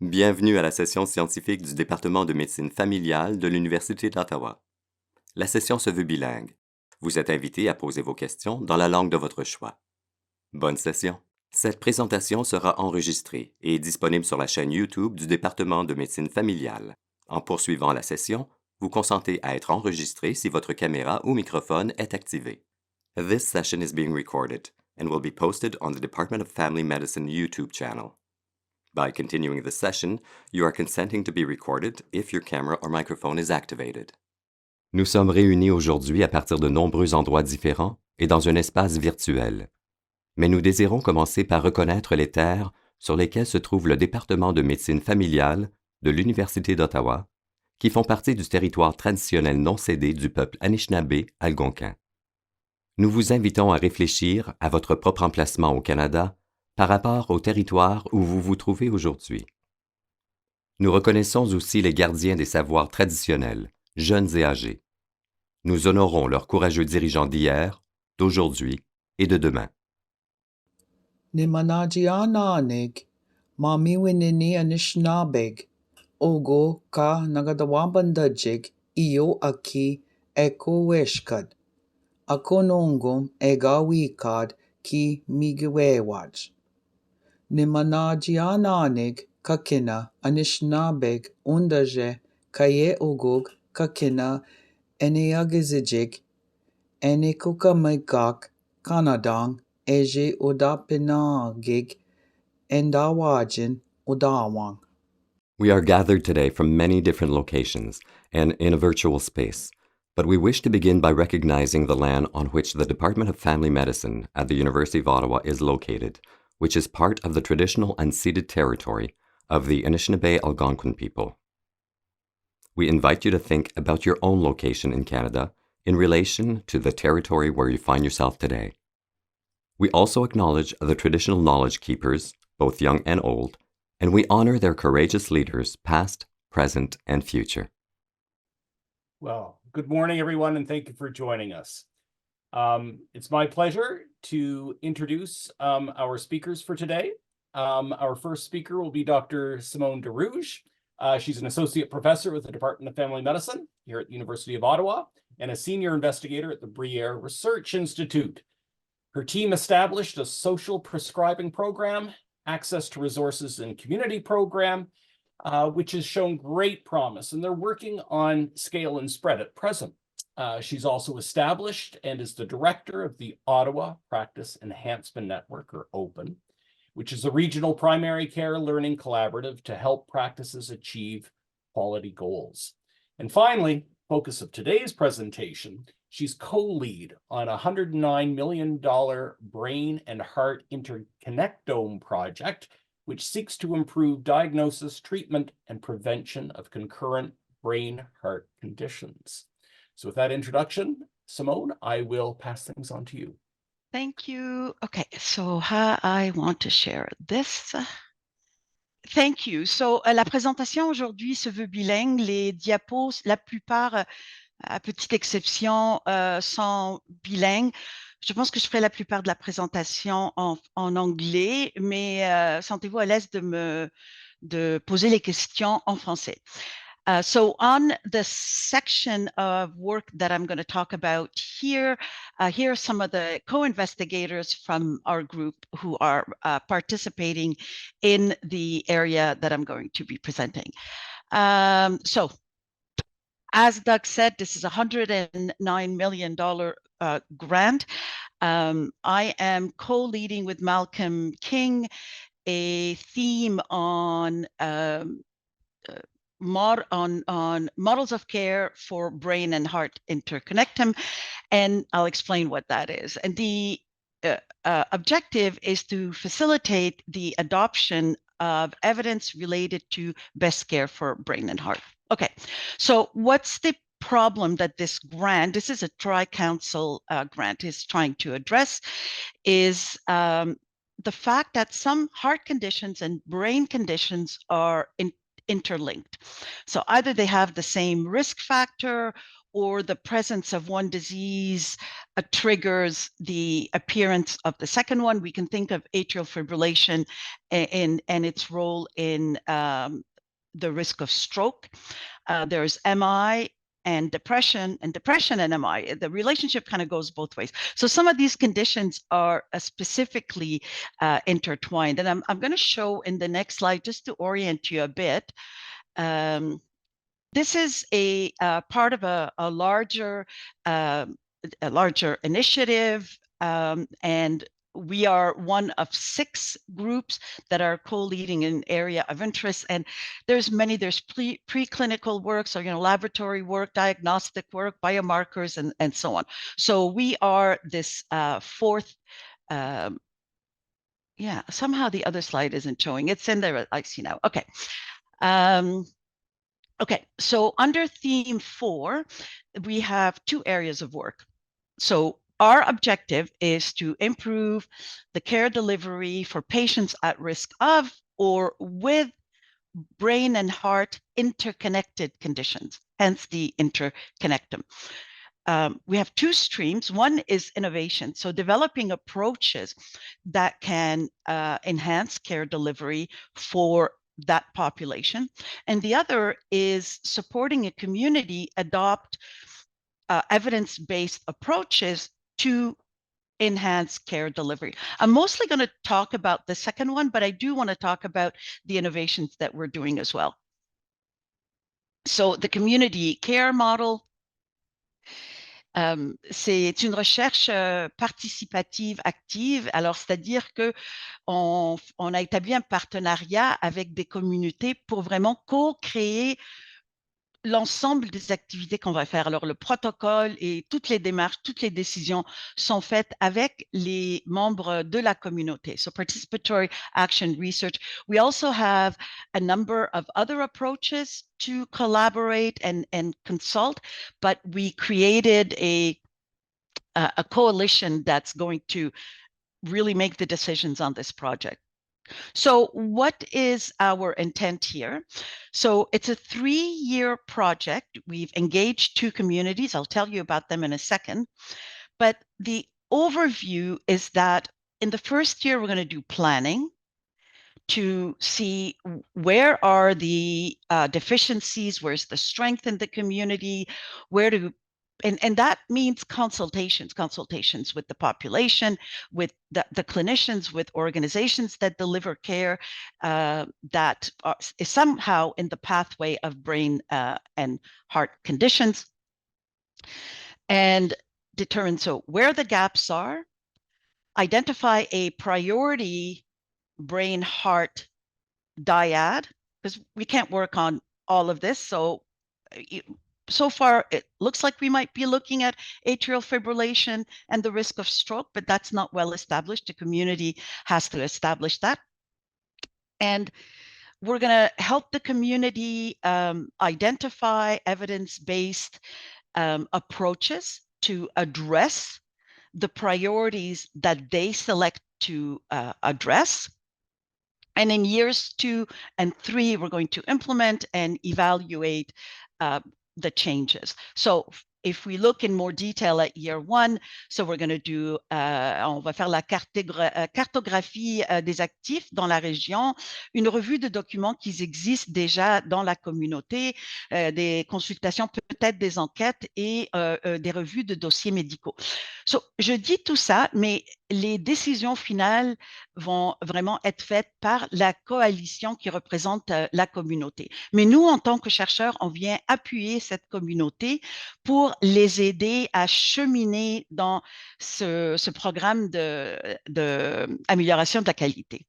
Bienvenue à la session scientifique du Département de médecine familiale de l'Université d'Ottawa. La session se veut bilingue. Vous êtes invité à poser vos questions dans la langue de votre choix. Bonne session. Cette présentation sera enregistrée et disponible sur la chaîne YouTube du Département de médecine familiale. En poursuivant la session, vous consentez à être enregistré si votre caméra ou microphone est activé. This session is being recorded and will be posted on the Department of Family Medicine YouTube channel. By continuing the session, you are consenting to be recorded if your camera or microphone is activated. Nous sommes réunis aujourd'hui à partir de nombreux endroits différents et dans un espace virtuel. Mais nous désirons commencer par reconnaître les terres sur lesquelles se trouve le département de médecine familiale de l'Université d'Ottawa, qui font partie du territoire traditionnel non cédé du peuple Anishinaabe algonquin. Nous vous invitons à réfléchir à votre propre emplacement au Canada par rapport au territoire où vous vous trouvez aujourd'hui. Nous reconnaissons aussi les gardiens des savoirs traditionnels, jeunes et âgés. Nous honorons leurs courageux dirigeants d'hier, d'aujourd'hui et de demain. Nimanajiananig, mamiwinini anishnabeg, ogo ka nagadawabandajig, iyo aki eko weshkad, akonongum egawikad ki migiwewaj. Nimanajiananig kakina anishnabeg undaje kaye ogog kakina eniagizijig, enikukamigak kanadang eje udapinagig endawajin udawang. We are gathered today from many different locations and in a virtual space, but we wish to begin by recognizing the land on which the Department of Family Medicine at the University of Ottawa is located, which is part of the traditional unceded territory of the Anishinaabe Algonquin people. We invite you to think about your own location in Canada in relation to the territory where you find yourself today. We also acknowledge the traditional knowledge keepers, both young and old, and we honor their courageous leaders, past, present, and future. Well, good morning, everyone, and thank you for joining us. It's my pleasure to introduce our speakers for today. Our first speaker will be Dr. Simone Dahrouge. She's an associate professor with the Department of Family Medicine here at the University of Ottawa and a senior investigator at the Bruyère Research Institute. Her team established a social prescribing program, access to resources and community program, which has shown great promise, and they're working on scale and spread at present. She's also established and is the director of the Ottawa Practice Enhancement Network, or OPEN, which is a regional primary care learning collaborative to help practices achieve quality goals. And finally, focus of today's presentation, she's co-lead on a $109 million brain and heart interconnectome project, which seeks to improve diagnosis, treatment, and prevention of concurrent brain-heart conditions. So with that introduction, Simone, I will pass things on to you. Thank you. Okay, so how I want to share this. Thank you. So la présentation aujourd'hui se veut bilingue. Les diapos, la plupart, à petite exception, sont bilingues. Je pense que je ferai la plupart de la présentation en anglais, mais sentez-vous à l'aise de poser les questions en français. So on the section of work that I'm going to talk about here, here are some of the co-investigators from our group who are participating in the area that I'm going to be presenting. So as Doug said, this is a $109 million grant. I am co-leading with Malcolm King a theme on models of care for brain and heart interconnectome, and I'll explain what that is. And the objective is to facilitate the adoption of evidence related to best care for brain and heart. Okay, so what's the problem that this grant, this is a tri-council grant, is trying to address is the fact that some heart conditions and brain conditions are interlinked. So either they have the same risk factor or the presence of one disease triggers the appearance of the second one. We can think of atrial fibrillation and its role in the risk of stroke. There's MI and depression and MI. The relationship kind of goes both ways. So some of these conditions are specifically intertwined. And I'm going to show in the next slide, just to orient you a bit. This is a part of a larger initiative, and we are one of 6 groups that are co-leading an area of interest. And there's preclinical work, so laboratory work, diagnostic work, biomarkers, and so on. So we are this 4th. Yeah, somehow the other slide isn't showing. It's in there. I see now. Okay. Okay, so under theme 4, we have 2 areas of work. So our objective is to improve the care delivery for patients at risk of or with brain and heart interconnected conditions, hence the interconnectum. We have 2 streams. One is innovation, so developing approaches that can enhance care delivery for that population. And the other is supporting a community adopt evidence-based approaches to enhance care delivery. I'm mostly going to talk about the second one, but I do want to talk about the innovations that we're doing as well. So the community care model, c'est une recherche participative active. Alors, c'est-à-dire que on a établi un partenariat avec des communautés pour vraiment co-créer l'ensemble des activités qu'on va faire. Alors, le protocole et toutes les démarches, toutes les décisions sont faites avec les membres de la communauté. So, participatory action research. We also have a number of other approaches to collaborate and consult, but we created a coalition that's going to really make the decisions on this project. So what is our intent here? So it's a 3-year project. We've engaged 2 communities. I'll tell you about them in a second. But the overview is that in the first year, we're going to do planning to see where are the deficiencies, where's the strength in the community, where do and that means consultations with the population, with the clinicians, with organizations that deliver care that is somehow in the pathway of brain and heart conditions, and determine so where the gaps are, identify a priority brain heart dyad, because we can't work on all of this. So far, it looks like we might be looking at atrial fibrillation and the risk of stroke, but that's not well established. The community has to establish that. And we're going to help the community identify evidence-based approaches to address the priorities that they select to address. And in years 2 and 3, we're going to implement and evaluate the changes. So if we look in more detail at year 1, so we're going to do, on va faire la cartographie des actifs dans la région, une revue de documents qui existent déjà dans la communauté, des consultations, peut-être des enquêtes et des revues de dossiers médicaux. So, je dis tout ça, mais les décisions finales vont vraiment être faites par la coalition qui représente la communauté. Mais nous, en tant que chercheurs, on vient appuyer cette communauté pour les aider à cheminer dans ce programme d'amélioration de la qualité.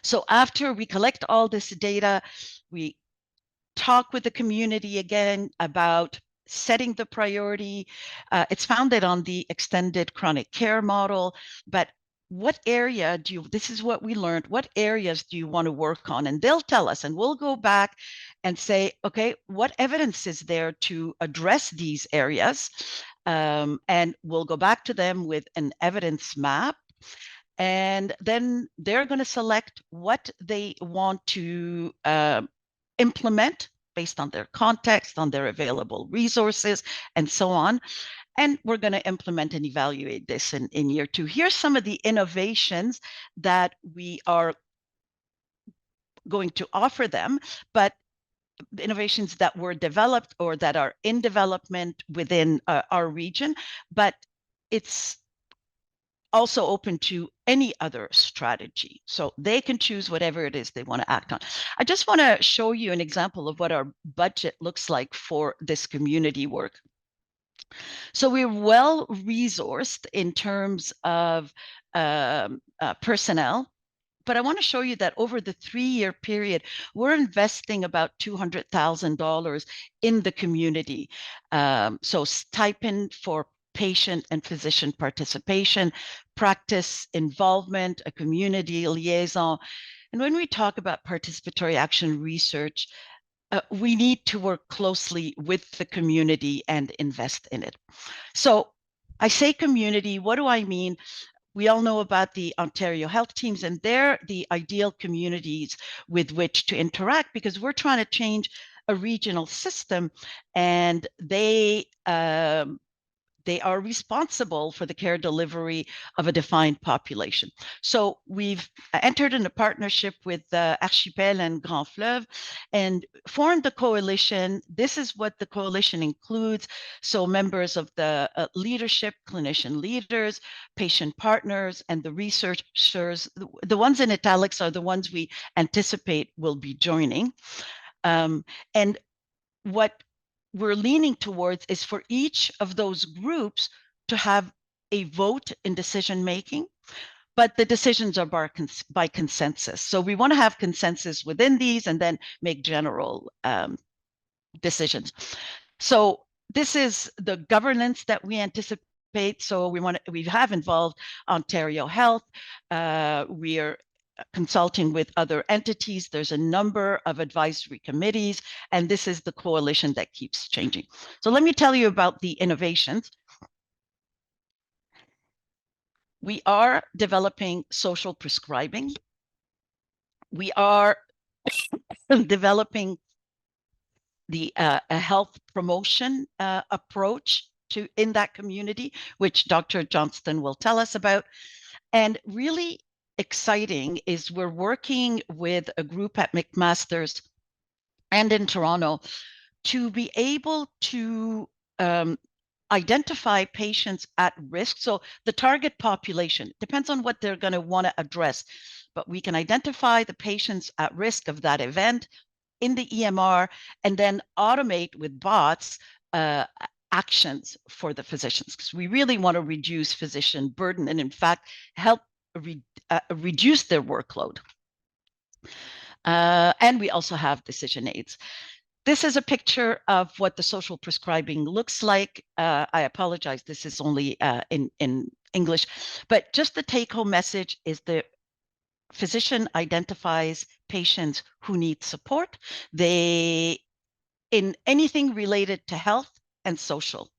So after we collect all this data, we talk with the community again about setting the priority. It's founded on the extended chronic care model, but what area do you, this is what we learned, what areas do you want to work on? And they'll tell us, and we'll go back and say, okay, what evidence is there to address these areas? And we'll go back to them with an evidence map. And then they're going to select what they want to implement based on their context, on their available resources, and so on. And we're going to implement and evaluate this in year 2. Here's some of the innovations that we are going to offer them, but innovations that were developed or that are in development within our region, but it's also open to any other strategy. So they can choose whatever it is they want to act on. I just want to show you an example of what our budget looks like for this community work. So we're well resourced in terms of personnel, but I want to show you that over the 3-year period, we're investing about $200,000 in the community. So stipend for patient and physician participation, practice involvement, a community liaison. And when we talk about participatory action research, we need to work closely with the community and invest in it. So I say community, what do I mean? We all know about the Ontario health teams, and they're the ideal communities with which to interact because we're trying to change a regional system, and they are responsible for the care delivery of a defined population. So we've entered in a partnership with Archipel and Grand Fleuve and formed a coalition. This is what the coalition includes. So members of the leadership, clinician leaders, patient partners, and the researchers. The ones in italics are the ones we anticipate will be joining. And what we're leaning towards is for each of those groups to have a vote in decision making, but the decisions are by consensus. So we want to have consensus within these and then make general decisions. So this is the governance that we anticipate. So we have involved Ontario Health. We are consulting with other entities. There's a number of advisory committees, and this is the coalition that keeps changing. So let me tell you about the innovations. We are developing social prescribing. We are developing the a health promotion approach in that community, which Dr. Johnston will tell us about. And really exciting is we're working with a group at McMaster's and in Toronto to be able to identify patients at risk. So the target population depends on what they're going to want to address, but we can identify the patients at risk of that event in the EMR and then automate with bots actions for the physicians, because we really want to reduce physician burden and in fact help reduce their workload. And we also have decision aids. This is a picture of what the social prescribing looks like. I apologize, this is only in English, but just the take-home message is the physician identifies patients who need support. In anything related to health and social.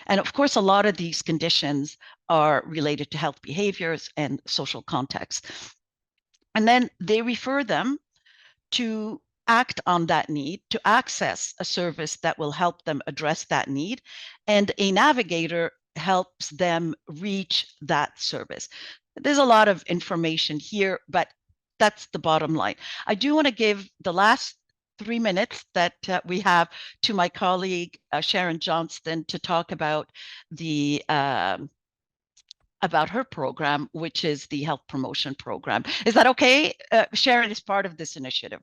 And of course, a lot of these conditions are related to health behaviors and social context. And then they refer them to act on that need, to access a service that will help them address that need. And a navigator helps them reach that service. There's a lot of information here, but that's the bottom line. I do want to give the last 3 minutes that we have to my colleague, Sharon Johnston, to talk about about her program, which is the health promotion program. Is that okay? Sharon is part of this initiative.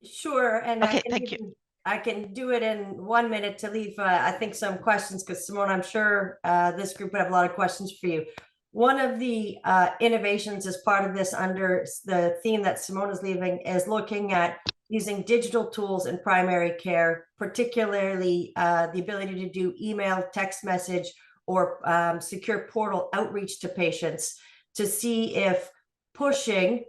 Sure. And okay, thank you. I can do it in 1 minute to leave, I think, some questions, because Simone, I'm sure this group would have a lot of questions for you. One of the innovations as part of this under the theme that Simone is leaving is looking at using digital tools in primary care, particularly the ability to do email, text message, or secure portal outreach to patients to see if pushing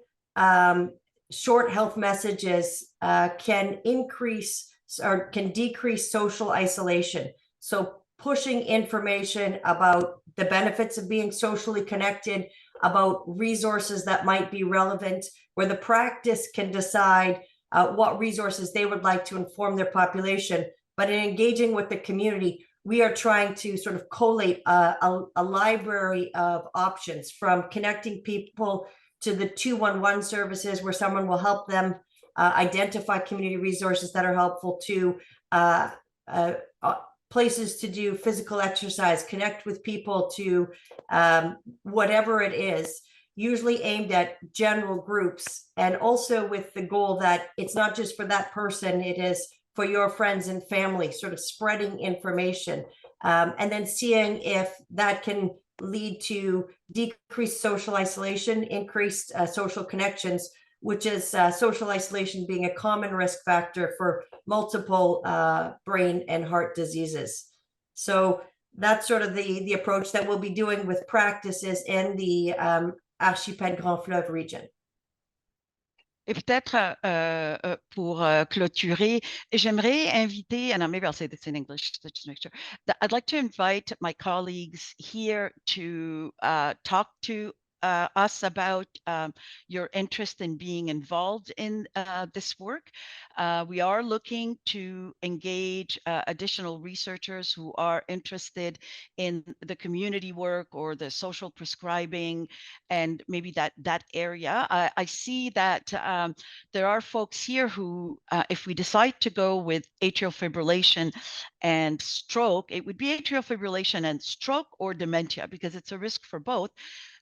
short health messages can increase or can decrease social isolation. So pushing information about the benefits of being socially connected, about resources that might be relevant, where the practice can decide what resources they would like to inform their population. But in engaging with the community, we are trying to sort of collate a library of options, from connecting people to the 211 services, where someone will help them identify community resources that are helpful, to places to do physical exercise, connect with people, to whatever it is, usually aimed at general groups, and also with the goal that it's not just for that person, it is for your friends and family, sort of spreading information, and then seeing if that can lead to decreased social isolation, increased social connections, which is social isolation being a common risk factor for multiple brain and heart diseases. So that's sort of the approach that we'll be doing with practices in the Archipel Grand Fleuve region. Et peut-être pour clôturer, j'aimerais inviter, and maybe I'll say this in English just to make sure, that I'd like to invite my colleagues here to talk to us about your interest in being involved in this work. We are looking to engage additional researchers who are interested in the community work or the social prescribing, and maybe that area. I see that there are folks here who, if we decide to go with atrial fibrillation and stroke, it would be atrial fibrillation and stroke or dementia, because it's a risk for both.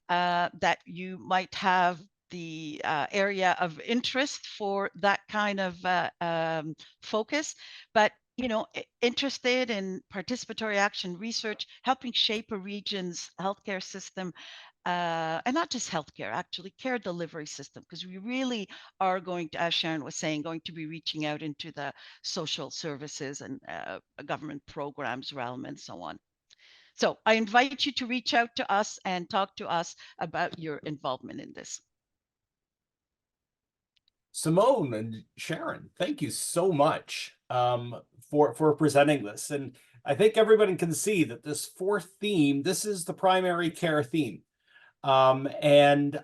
That you might have the area of interest for that kind of focus, but interested in participatory action research, helping shape a region's healthcare system, and not just healthcare, actually care delivery system, because we really are going to, as Sharon was saying, going to be reaching out into the social services and government programs realm and so on. So I invite you to reach out to us and talk to us about your involvement in this. Simone and Sharon, thank you so much for presenting this. And I think everybody can see that this fourth theme, this is the primary care theme. It's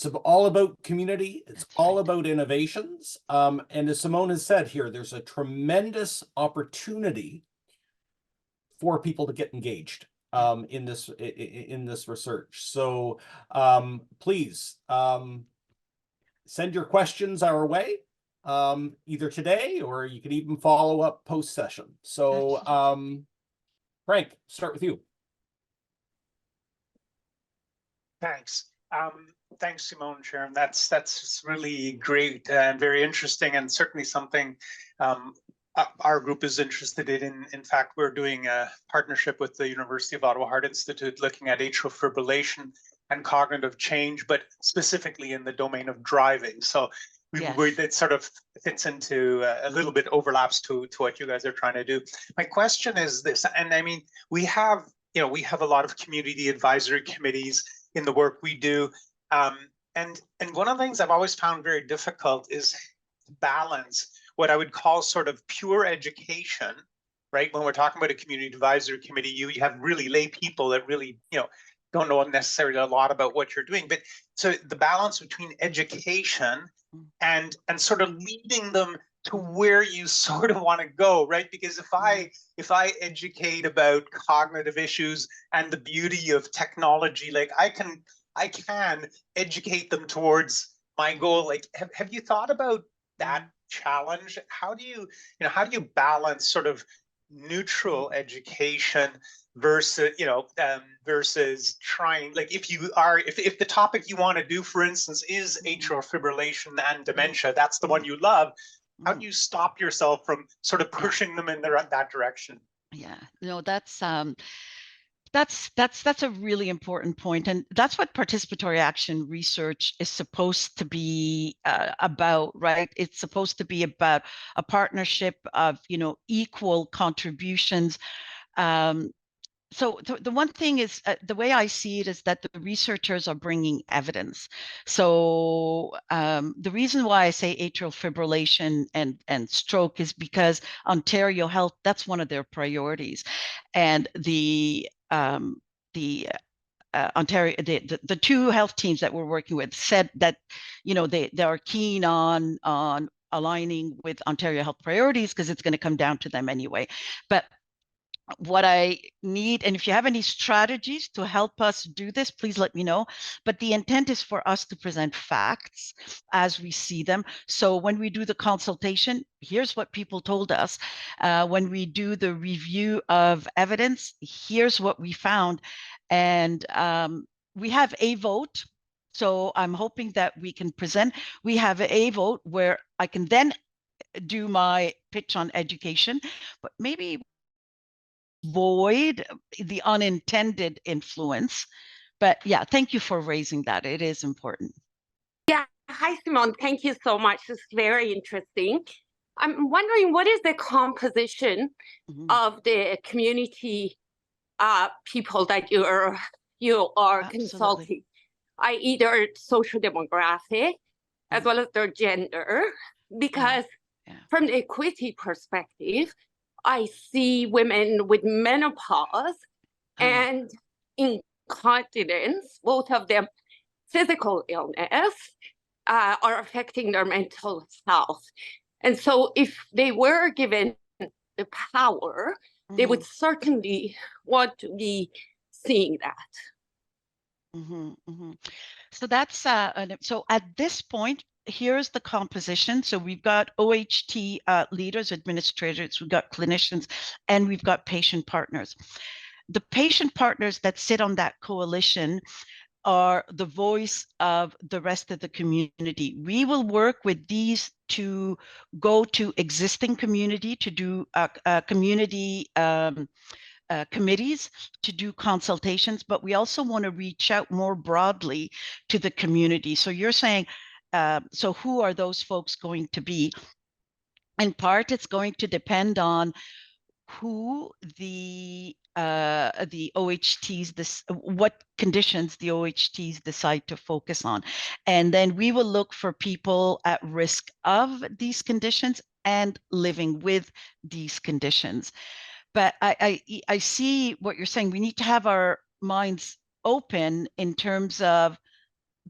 all about community. It's all about innovations. And as Simone has said here, there's a tremendous opportunity for people to get engaged in this research. So please send your questions our way, either today, or you can even follow up post-session. So Frank, start with you. Thanks. Thanks, Simone and Sharon. That's really great and very interesting, and certainly something our group is interested in. In fact, we're doing a partnership with the University of Ottawa Heart Institute looking at atrial fibrillation and cognitive change, but specifically in the domain of driving. So it sort of fits into a little bit overlaps to what you guys are trying to do. My question is this, and I mean, we have a lot of community advisory committees in the work we do. And one of the things I've always found very difficult is to balance what I would call sort of pure education, right? When we're talking about a community advisory committee, you have really lay people that really, don't know necessarily a lot about what you're doing. But so the balance between education and sort of leading them to where you sort of want to go, right? Because if I educate about cognitive issues and the beauty of technology, like I can educate them towards my goal. Like, have you thought about that challenge? How do you balance sort of neutral education versus versus trying, like, if the topic you want to do, for instance, is atrial fibrillation and dementia, that's the one you love. How do you stop yourself from sort of pushing them in that direction? Yeah, no, that's a really important point, and that's what participatory action research is supposed to be about, right? It's supposed to be about a partnership of equal contributions. So the one thing is, the way I see it is that the researchers are bringing evidence. So the reason why I say atrial fibrillation and stroke is because Ontario Health, that's one of their priorities. And the Ontario, the two health teams that we're working with said that they are keen on aligning with Ontario Health Priorities, because it's going to come down to them anyway. But what I need, and if you have any strategies to help us do this, please let me know. But the intent is for us to present facts as we see them. So when we do the consultation, here's what people told us. When we do the review of evidence, here's what we found. And we have a vote. So I'm hoping that we can present. We have a vote where I can then do my pitch on education, but maybe avoid the unintended influence. But yeah, thank you for raising that. It is important. Yeah. Hi, Simone. Thank you so much. It's very interesting. I'm wondering, what is the composition of the community people that you are consulting? Either social demographic as well as their gender, because from the equity perspective, I see women with menopause and incontinence, both of them physical illness, are affecting their mental health. And so if they were given the power, they would certainly want to be seeing that. So that's so at this point, here's the composition. So we've got OHT leaders, administrators, we've got clinicians, and we've got patient partners. The patient partners that sit on that coalition are the voice of the rest of the community. We will work with these to go to existing community, to do community committees, to do consultations, but we also want to reach out more broadly to the community. So you're saying, so who are those folks going to be? In part, it's going to depend on who the OHTs, what conditions the OHTs decide to focus on. And then we will look for people at risk of these conditions and living with these conditions. But I see what you're saying. We need to have our minds open in terms of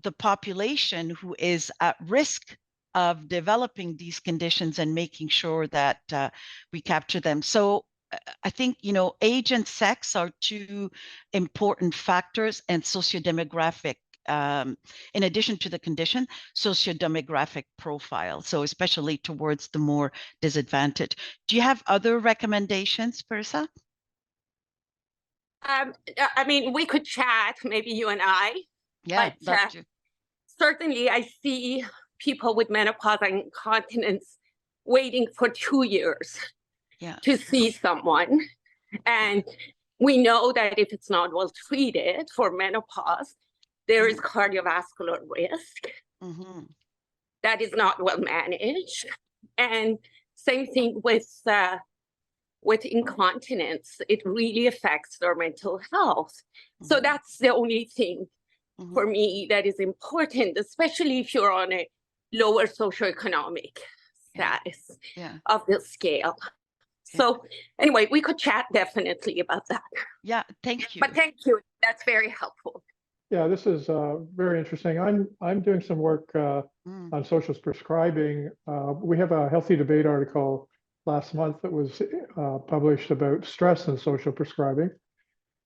the population who is at risk of developing these conditions and making sure that we capture them. So I think, age and sex are two important factors, and sociodemographic, in addition to the condition, sociodemographic profile. So especially towards the more disadvantaged. Do you have other recommendations, Parisa? I mean, we could chat, maybe you and I. Yeah, but certainly I see people with menopause and incontinence waiting for 2 years to see someone. And we know that if it's not well treated for menopause, there is cardiovascular risk that is not well managed. And same thing with incontinence. It really affects their mental health. So that's the only thing for me that is important, especially if you're on a lower socioeconomic status of the scale. So anyway, we could chat definitely about that. Yeah, thank you. But thank you. That's very helpful. Yeah, this is very interesting. I'm doing some work on social prescribing. We have a Healthy Debate article last month that was published about stress and social prescribing.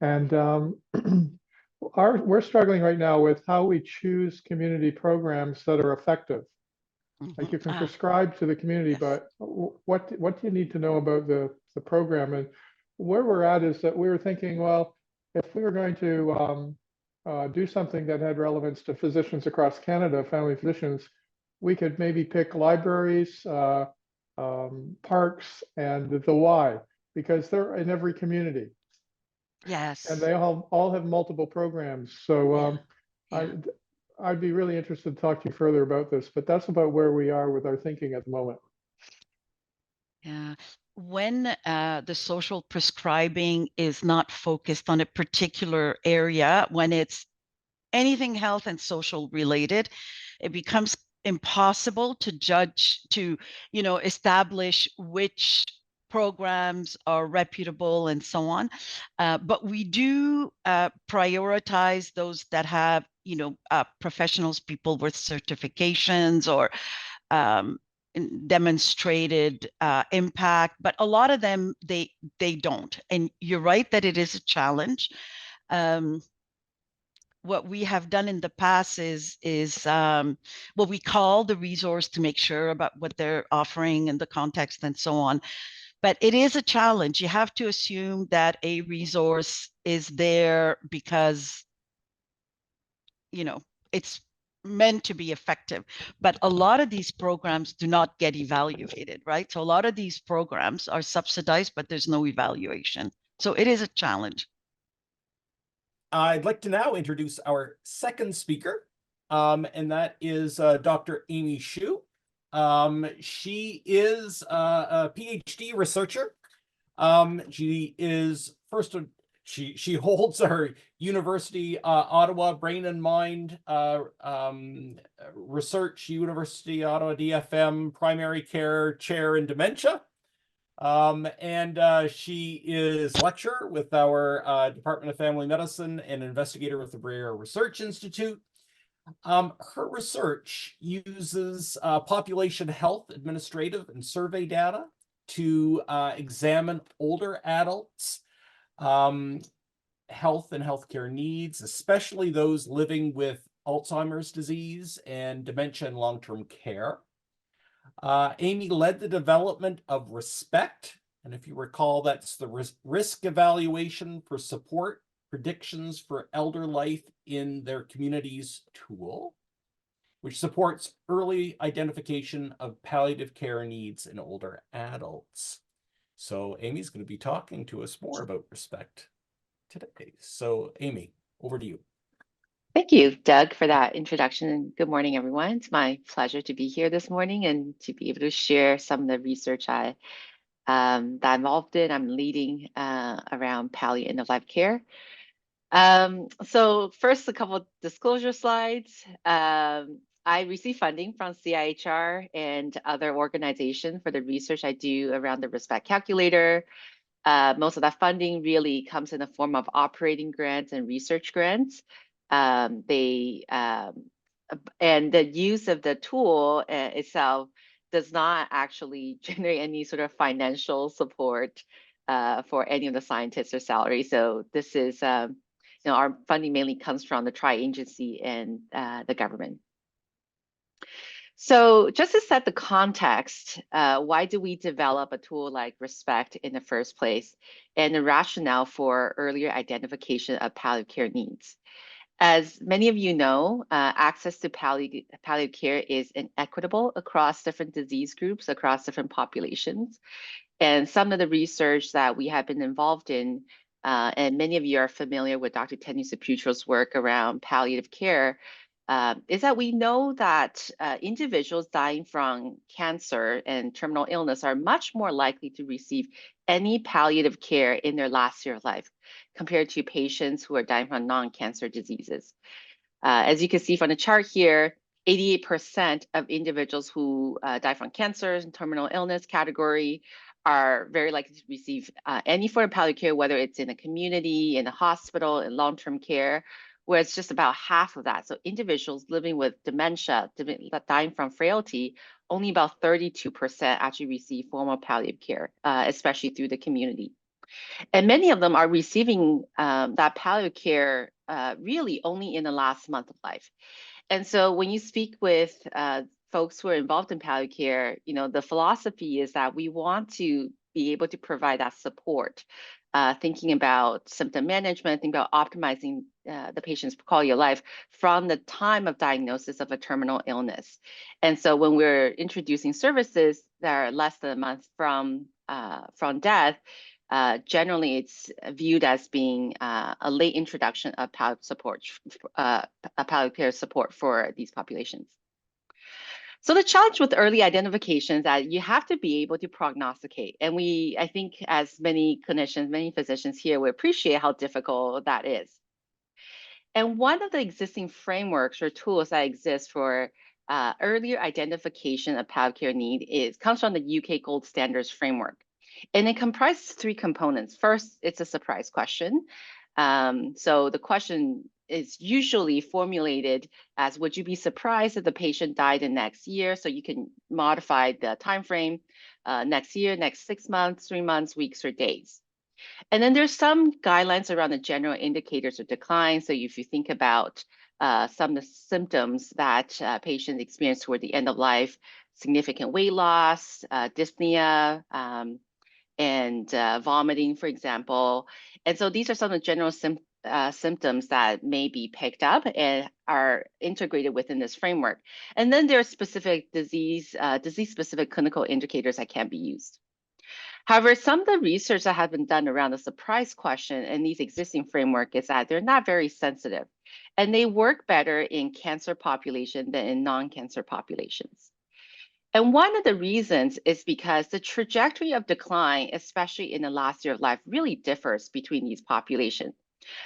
And we're struggling right now with how we choose community programs that are effective. Like you can prescribe to the community, but what do you need to know about the program? And where we're at is that we were thinking, well, if we were going to do something that had relevance to physicians across Canada, family physicians, we could maybe pick libraries, parks, and the Y, because they're in every community. Yes. And they all have multiple programs. So I'd be really interested to talk to you further about this, but that's about where we are with our thinking at the moment. Yeah. When the social prescribing is not focused on a particular area, when it's anything health and social related, it becomes impossible to judge, to, establish which programs are reputable and so on. But we do prioritize those that have, professionals, people with certifications, or demonstrated impact, but a lot of them, they don't. And you're right that it is a challenge. What we have done in the past is what we call the resource to make sure about what they're offering and the context and so on. But it is a challenge. You have to assume that a resource is there because, you know, it's meant to be effective. But a lot of these programs do not get evaluated, right? So a lot of these programs are subsidized, but there's no evaluation. So it is a challenge. I'd like to now introduce our second speaker, and that is Dr. Amy Hsu. She is a PhD researcher. She is she holds her University Ottawa Brain and Mind Research, University Ottawa DFM Primary Care Chair in Dementia. She is lecturer with our Department of Family Medicine and investigator with the Bruyère Research Institute. Her research uses population health, administrative, and survey data to examine older adults' health and healthcare needs, especially those living with Alzheimer's disease and dementia and long-term care. Amy led the development of RESPECT, and if you recall, that's the risk evaluation for support predictions for elder life in their communities tool, which supports early identification of palliative care needs in older adults. So Amy's going to be talking to us more about RESPECT today. So Amy, over to you. Thank you, Doug, for that introduction. And good morning, everyone. It's my pleasure to be here this morning and to be able to share some of the research that I'm involved in. I'm leading around palliative end-of-life care. So first, a couple of disclosure slides. I receive funding from CIHR and other organizations for the research I do around the RESPECT calculator. Most of that funding really comes in the form of operating grants and research grants. And the use of the tool itself does not actually generate any sort of financial support for any of the scientists or salary. So this is, our funding mainly comes from the tri-agency and the government. So just to set the context, why do we develop a tool like RESPECT in the first place, and the rationale for earlier identification of palliative care needs? As many of you know, access to palliative care is inequitable across different disease groups, across different populations. And some of the research that we have been involved in, and many of you are familiar with Dr. Tenu Saputro's work around palliative care, is that we know that individuals dying from cancer and terminal illness are much more likely to receive any palliative care in their last year of life compared to patients who are dying from non-cancer diseases. As you can see from the chart here, 88% of individuals who die from cancer and terminal illness category are very likely to receive any form of palliative care, whether it's in a community, in a hospital, in long-term care, where it's just about half of that. So individuals living with dementia, dying from frailty, only about 32% actually receive formal palliative care, especially through the community. And many of them are receiving that palliative care really only in the last month of life. And so when you speak with folks who are involved in palliative care, the philosophy is that we want to be able to provide that support, thinking about symptom management, thinking about optimizing the patient's quality of life from the time of diagnosis of a terminal illness. And so when we're introducing services that are less than a month from death, generally it's viewed as being a late introduction of palliative support, palliative care support for these populations. So the challenge with early identification is that you have to be able to prognosticate. And I think as many clinicians, many physicians here will appreciate how difficult that is. And one of the existing frameworks or tools that exist for earlier identification of palliative care need comes from the UK Gold Standards framework. And it comprises three components. First, it's a surprise question. So the question is usually formulated as, would you be surprised if the patient died in next year? So you can modify the time frame, next year, next 6 months, 3 months, weeks, or days. And then there's some guidelines around the general indicators of decline. So if you think about some of the symptoms that patients experience toward the end of life, significant weight loss, dyspnea, and vomiting, for example. And so these are some of the general symptoms that may be picked up and are integrated within this framework. And then there are specific disease-specific clinical indicators that can be used. However, some of the research that has been done around the surprise question in these existing framework is that they're not very sensitive, and they work better in cancer population than in non-cancer populations. And one of the reasons is because the trajectory of decline, especially in the last year of life, really differs between these populations.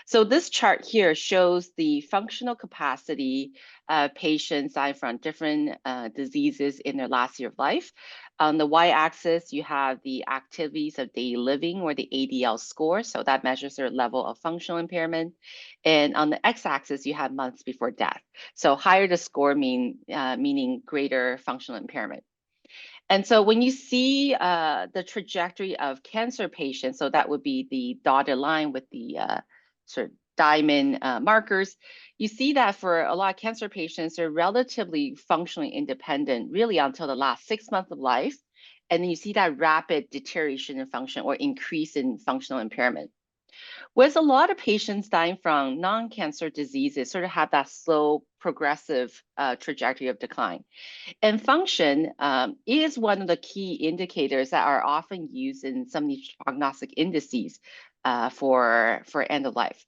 So this chart here shows the functional capacity of patients dying from different diseases in their last year of life. On the y-axis, you have the activities of daily living, or the ADL score. So that measures their level of functional impairment. And on the x-axis, you have months before death. So higher the score meaning greater functional impairment. And so when you see the trajectory of cancer patients, so that would be the dotted line with the sort of diamond markers, you see that for a lot of cancer patients, they're relatively functionally independent really until the last 6 months of life. And then you see that rapid deterioration in function or increase in functional impairment. Whereas a lot of patients dying from non-cancer diseases sort of have that slow progressive trajectory of decline. And function is one of the key indicators that are often used in some of these prognostic indices for end of life.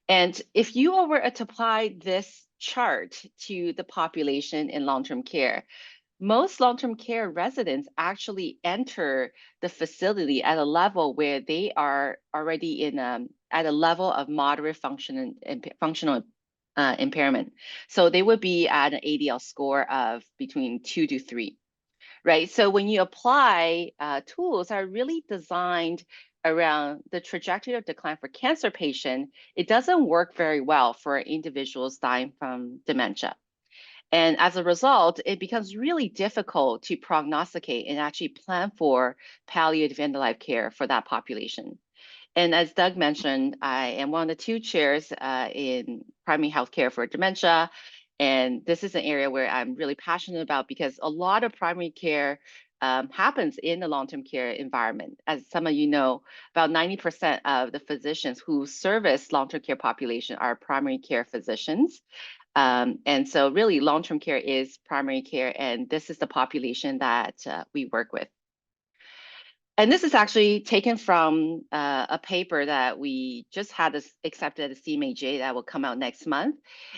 And if you were to apply this chart to the population in long-term care, most long-term care residents actually enter the facility at a level where they are already at a level of moderate functional impairment. So they would be at an ADL score of between 2 to 3, right? So when you apply tools that are really designed around the trajectory of decline for cancer patient, it doesn't work very well for individuals dying from dementia. And as a result, it becomes really difficult to prognosticate and actually plan for palliative end-of-life care for that population. And as Doug mentioned, I am one of the 2 chairs in primary healthcare for dementia. And this is an area where I'm really passionate about because a lot of primary care happens in the long-term care environment. As some of you know, about 90% of the physicians who service long-term care population are primary care physicians. And so really long-term care is primary care, and this is the population that we work with. And this is actually taken from a paper that we just had accepted at the CMAJ that will come out next month.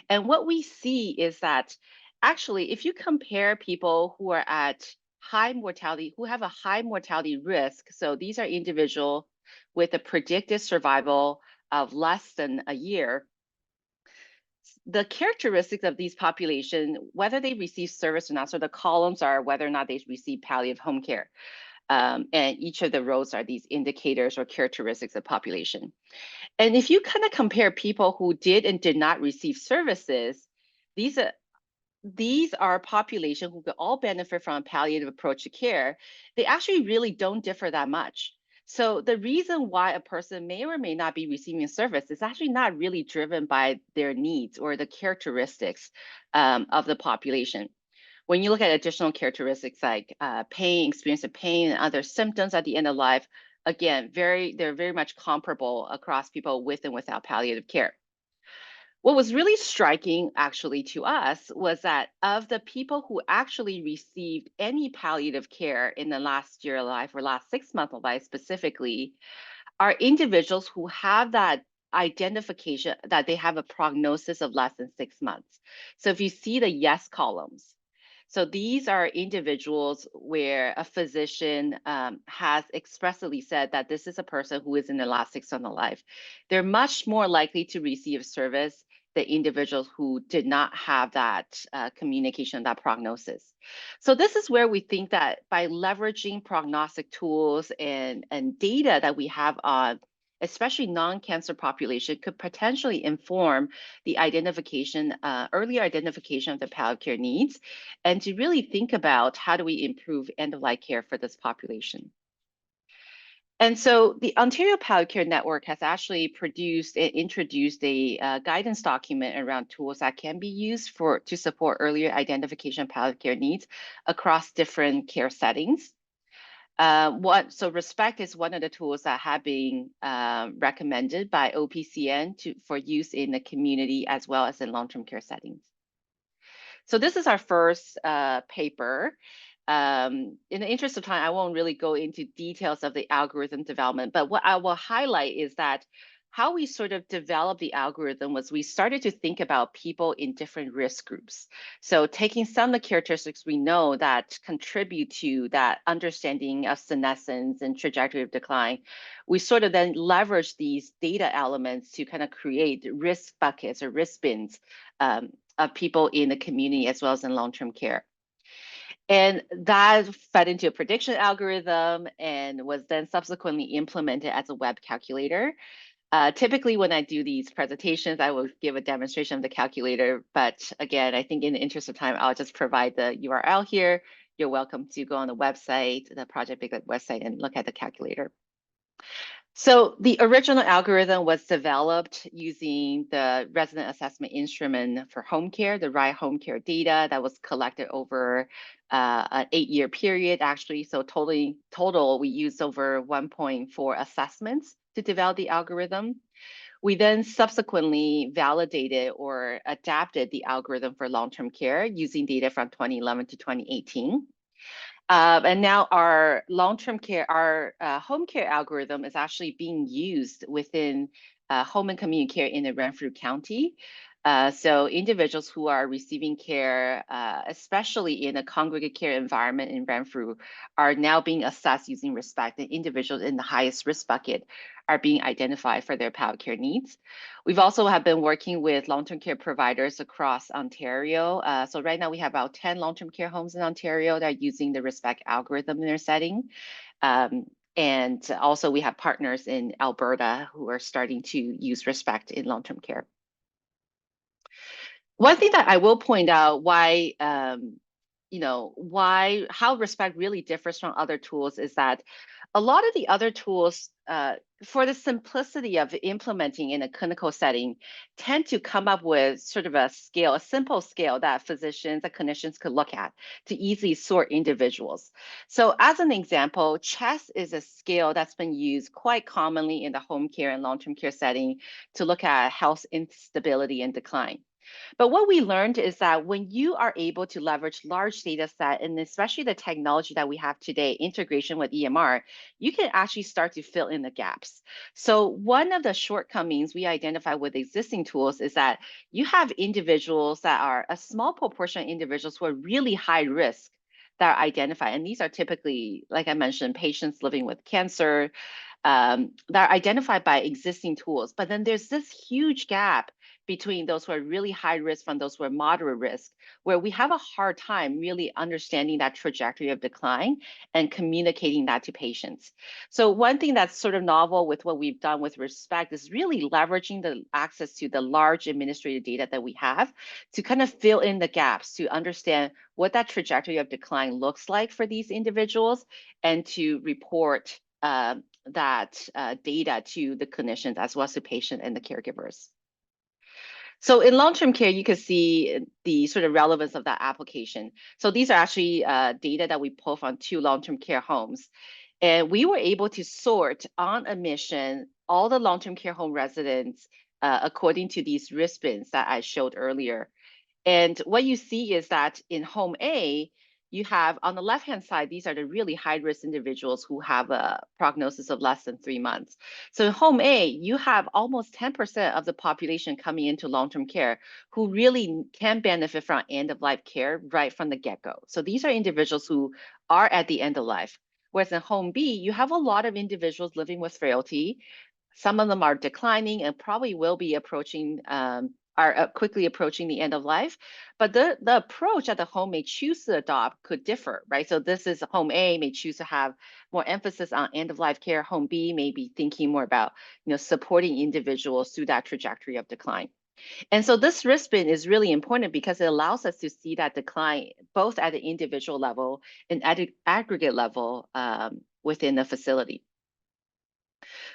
And what we see is that actually, if you compare people who are at high mortality, who have a high mortality risk, so these are individuals with a predicted survival of less than a year, the characteristics of these populations, whether they receive service or not, so the columns are whether or not they receive palliative home care. And each of the rows are these indicators or characteristics of population. And if you kind of compare people who did and did not receive services, these are population who could all benefit from a palliative approach to care. They actually really don't differ that much. So the reason why a person may or may not be receiving service is actually not really driven by their needs or the characteristics of the population. When you look at additional characteristics like pain, experience of pain, and other symptoms at the end of life, again, they're very much comparable across people with and without palliative care. What was really striking actually to us was that of the people who actually received any palliative care in the last year of life or last 6 months of life specifically, are individuals who have that identification that they have a prognosis of less than 6 months. So if you see the yes columns, so these are individuals where a physician has expressly said that this is a person who is in the last 6 months of life. They're much more likely to receive service than individuals who did not have that communication, that prognosis. So this is where we think that by leveraging prognostic tools and data that we have on especially non-cancer population, could potentially inform the identification, earlier identification of the palliative care needs, and to really think about how do we improve end-of-life care for this population. And so the Ontario Palliative Care Network has actually produced and introduced a guidance document around tools that can be used to support earlier identification of palliative care needs across different care settings. So RESPECT is one of the tools that have been recommended by OPCN for use in the community as well as in long-term care settings. So this is our first paper. In the interest of time, I won't really go into details of the algorithm development, but what I will highlight is that how we sort of developed the algorithm was we started to think about people in different risk groups. So taking some of the characteristics we know that contribute to that understanding of senescence and trajectory of decline, we sort of then leverage these data elements to kind of create risk buckets or risk bins of people in the community as well as in long-term care. And that fed into a prediction algorithm and was then subsequently implemented as a web calculator. Typically, when I do these presentations, I will give a demonstration of the calculator. But again, I think in the interest of time, I'll just provide the URL here. You're welcome to go on the website, the Project Big website, and look at the calculator. So the original algorithm was developed using the resident assessment instrument for home care, the RIE home care data that was collected over an 8-year period, actually. So total, we used over 1.4 assessments to develop the algorithm. We then subsequently validated or adapted the algorithm for long-term care using data from 2011 to 2018. And now our long-term care, our home care algorithm is actually being used within home and community care in the Renfrew County. So individuals who are receiving care, especially in a congregate care environment in Renfrew, are now being assessed using RESPECT, and individuals in the highest risk bucket are being identified for their palliative care needs. We've also have been working with long-term care providers across Ontario. So right now we have about 10 long-term care homes in Ontario that are using the RESPECT algorithm in their setting. And also we have partners in Alberta who are starting to use RESPECT in long-term care. One thing that I will point out why, how RESPECT really differs from other tools is that a lot of the other tools, for the simplicity of implementing in a clinical setting, tend to come up with sort of a scale, a simple scale that physicians and clinicians could look at to easily sort individuals. So as an example, CHESS is a scale that's been used quite commonly in the home care and long-term care setting to look at health instability and decline. But what we learned is that when you are able to leverage large data set, and especially the technology that we have today, integration with EMR, you can actually start to fill in the gaps. So one of the shortcomings we identify with existing tools is that you have individuals that are a small proportion of individuals who are really high risk that are identified. And these are typically, like I mentioned, patients living with cancer that are identified by existing tools. But then there's this huge gap between those who are really high risk from those who are moderate risk, where we have a hard time really understanding that trajectory of decline and communicating that to patients. So one thing that's sort of novel with what we've done with RESPECT is really leveraging the access to the large administrative data that we have to kind of fill in the gaps to understand what that trajectory of decline looks like for these individuals and to report that data to the clinicians as well as the patient and the caregivers. So in long-term care, you can see the sort of relevance of that application. So these are actually data that we pull from 2 long-term care homes. And we were able to sort on admission all the long-term care home residents according to these risk bins that I showed earlier. And what you see is that in home A, you have on the left-hand side, these are the really high-risk individuals who have a prognosis of less than 3 months. So in home A, you have almost 10% of the population coming into long-term care who really can benefit from end-of-life care right from the get-go. So these are individuals who are at the end of life. Whereas in home B, you have a lot of individuals living with frailty. Some of them are declining and probably will be approaching are quickly approaching the end of life, but the approach that the home may choose to adopt could differ, right? So this is home A may choose to have more emphasis on end of life care. Home B may be thinking more about, supporting individuals through that trajectory of decline. And so this risk bin is really important because it allows us to see that decline both at the individual level and at an aggregate level within the facility.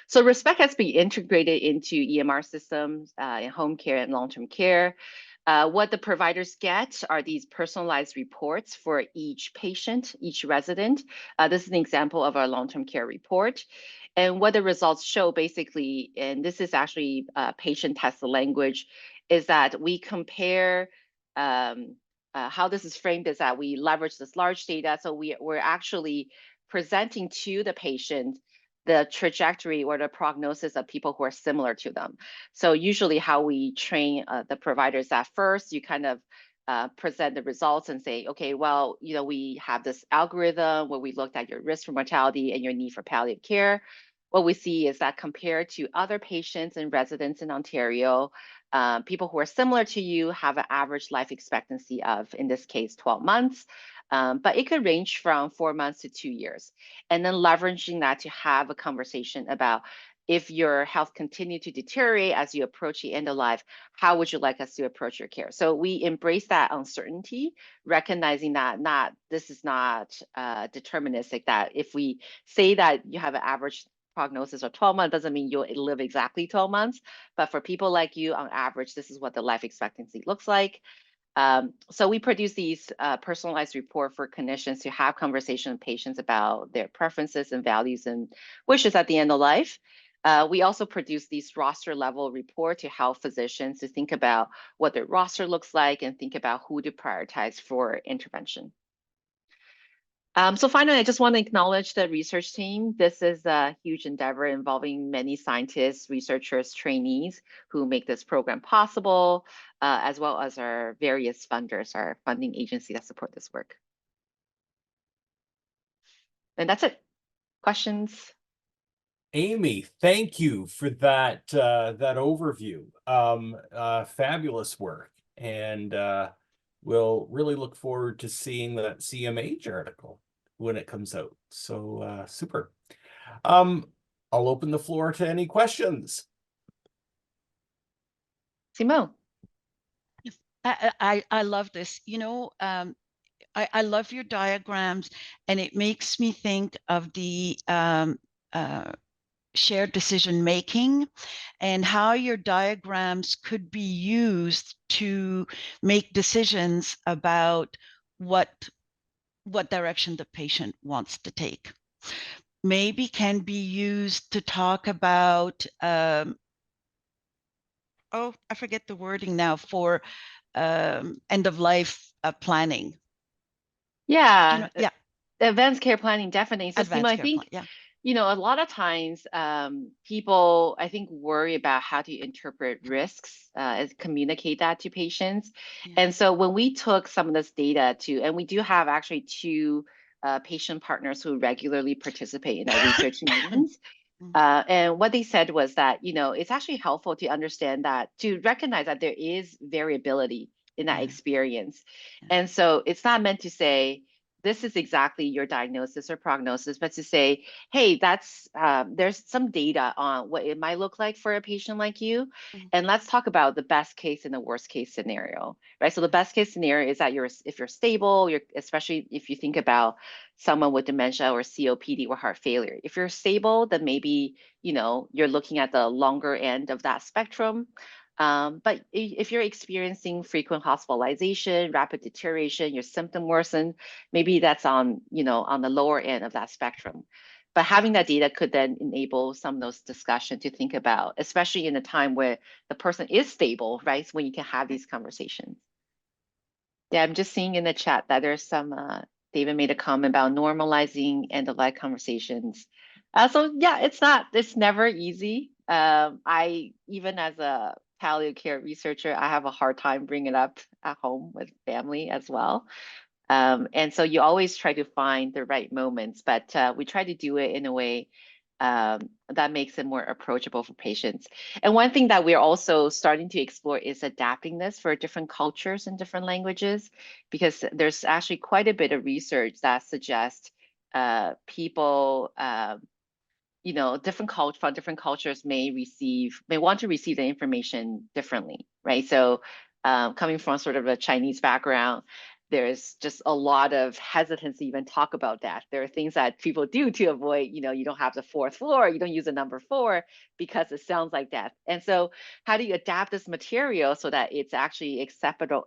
So RESPECT has been integrated into EMR systems in home care and long-term care. What the providers get are these personalized reports for each patient, each resident. This is an example of our long-term care report. And what the results show basically, and this is actually patient tested language, is that we compare how this is framed is that we leverage this large data. So we're actually presenting to the patient the trajectory or the prognosis of people who are similar to them. So usually how we train the providers at first, you kind of present the results and say, okay, well, we have this algorithm where we looked at your risk for mortality and your need for palliative care. What we see is that compared to other patients and residents in Ontario, people who are similar to you have an average life expectancy of, in this case, 12 months. But it could range from 4 months to 2 years. And then leveraging that to have a conversation about if your health continued to deteriorate as you approach the end of life, how would you like us to approach your care? So we embrace that uncertainty, recognizing that this is not deterministic, that if we say that you have an average prognosis of 12 months doesn't mean you'll live exactly 12 months. But for people like you, on average, this is what the life expectancy looks like. So we produce these personalized report for clinicians to have conversation with patients about their preferences and values and wishes at the end of life. We also produce these roster level report to help physicians to think about what their roster looks like and think about who to prioritize for intervention. So finally, I just want to acknowledge the research team. This is a huge endeavor involving many scientists, researchers, trainees who make this program possible, as well as our various funders, our funding agency that support this work. And that's it. Questions? Amy, thank you for that that overview. Fabulous work, and we'll really look forward to seeing that CMH article when it comes out. So super. I'll open the floor to any questions. Simone. I love this. I love your diagrams, and it makes me think of the shared decision making and how your diagrams could be used to make decisions about what direction the patient wants to take. Maybe can be used to talk about I forget the wording now, for end of life planning. Yeah. Yeah. Advanced care planning, definitely. So Simone, I think a lot of times people, I think, worry about how to interpret risks and communicate that to patients. Yeah. And so when we took some of this data and we do have actually 2 patient partners who regularly participate in our research meetings. And what they said was that, it's actually helpful to understand that, to recognize that there is variability in that experience. And so it's not meant to say, this is exactly your diagnosis or prognosis, but to say, hey, that's there's some data on what it might look like for a patient like you. And let's talk about the best case and the worst case scenario, right? So the best case scenario is that if you're stable, especially if you think about someone with dementia or COPD or heart failure. If you're stable, then maybe, you're looking at the longer end of that spectrum. But if you're experiencing frequent hospitalization, rapid deterioration, your symptom worsen, maybe that's on the lower end of that spectrum. But having that data could then enable some of those discussions to think about, especially in a time where the person is stable, right? When you can have these conversations. Yeah, I'm just seeing in the chat that there's some, David made a comment about normalizing end-of-life conversations. So yeah, it's never easy. Even as a palliative care researcher, I have a hard time bringing it up at home with family as well. And so you always try to find the right moments, but we try to do it in a way that makes it more approachable for patients. And one thing that we're also starting to explore is adapting this for different cultures and different languages, because there's actually quite a bit of research that suggests people, you know, from different cultures may want to receive the information differently, right? So coming from sort of a Chinese background, there's just a lot of hesitancy to even talk about that. There are things that people do to avoid, you know, you don't have the fourth floor, you don't use the number 4 because it sounds like that. And so how do you adapt this material so that it's actually acceptable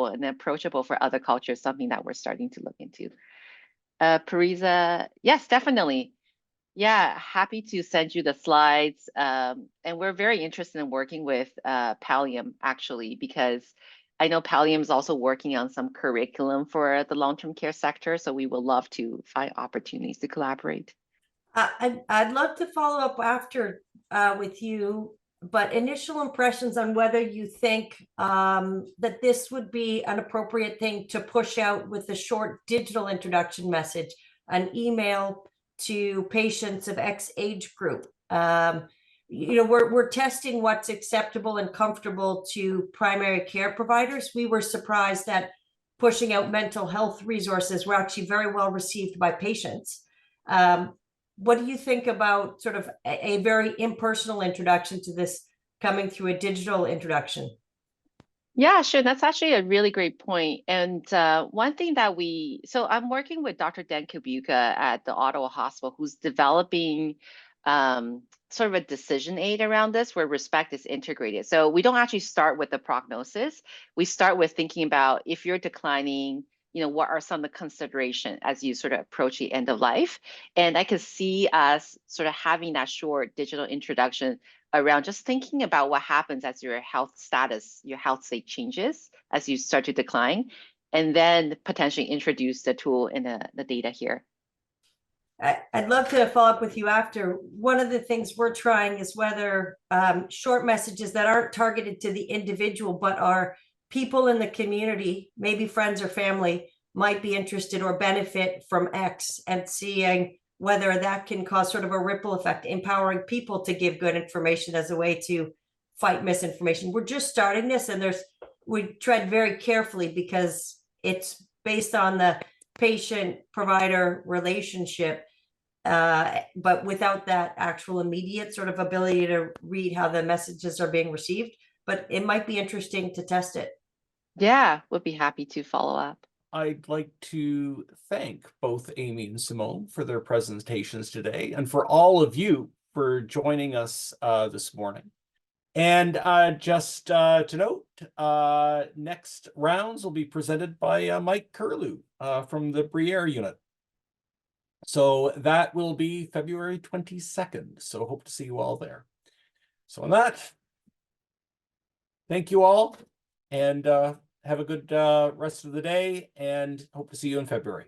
and approachable for other cultures, something that we're starting to look into. Parisa, yes, definitely. Yeah, happy to send you the slides. And we're very interested in working with Pallium, actually, because I know Pallium is also working on some curriculum for the long-term care sector. So we will love to find opportunities to collaborate. I'd love to follow up after with you, but initial impressions on whether you think that this would be an appropriate thing to push out with a short digital introduction message, an email to patients of X age group. You know, we're testing what's acceptable and comfortable to primary care providers. We were surprised that pushing out mental health resources were actually very well received by patients. What do you think about sort of a very impersonal introduction to this coming through a digital introduction? Yeah, sure. That's actually a really great point. And one thing that so I'm working with Dr. Dan Kubuka at the Ottawa Hospital, who's developing sort of a decision aid around this where RESPECT is integrated. So we don't actually start with the prognosis. We start with thinking about if you're declining, you know, what are some of the considerations as you sort of approach the end of life? And I could see us sort of having that short digital introduction around just thinking about what happens as your health status, your health state changes as you start to decline, and then potentially introduce the tool in the data here. I'd love to follow up with you after. One of the things we're trying is whether short messages that aren't targeted to the individual, but are people in the community, maybe friends or family, might be interested or benefit from X, and seeing whether that can cause sort of a ripple effect, empowering people to give good information as a way to fight misinformation. We're just starting this, and we tread very carefully because it's based on the patient-provider relationship, but without that actual immediate sort of ability to read how the messages are being received. But it might be interesting to test it. Yeah, we'll be happy to follow up. I'd like to thank both Amy and Simone for their presentations today, and for all of you for joining us this morning. And just to note, next rounds will be presented by Mike Curlew from the Bruyère unit. So that will be February 22nd. So hope to see you all there. So on that, thank you all, and have a good rest of the day, and hope to see you in February.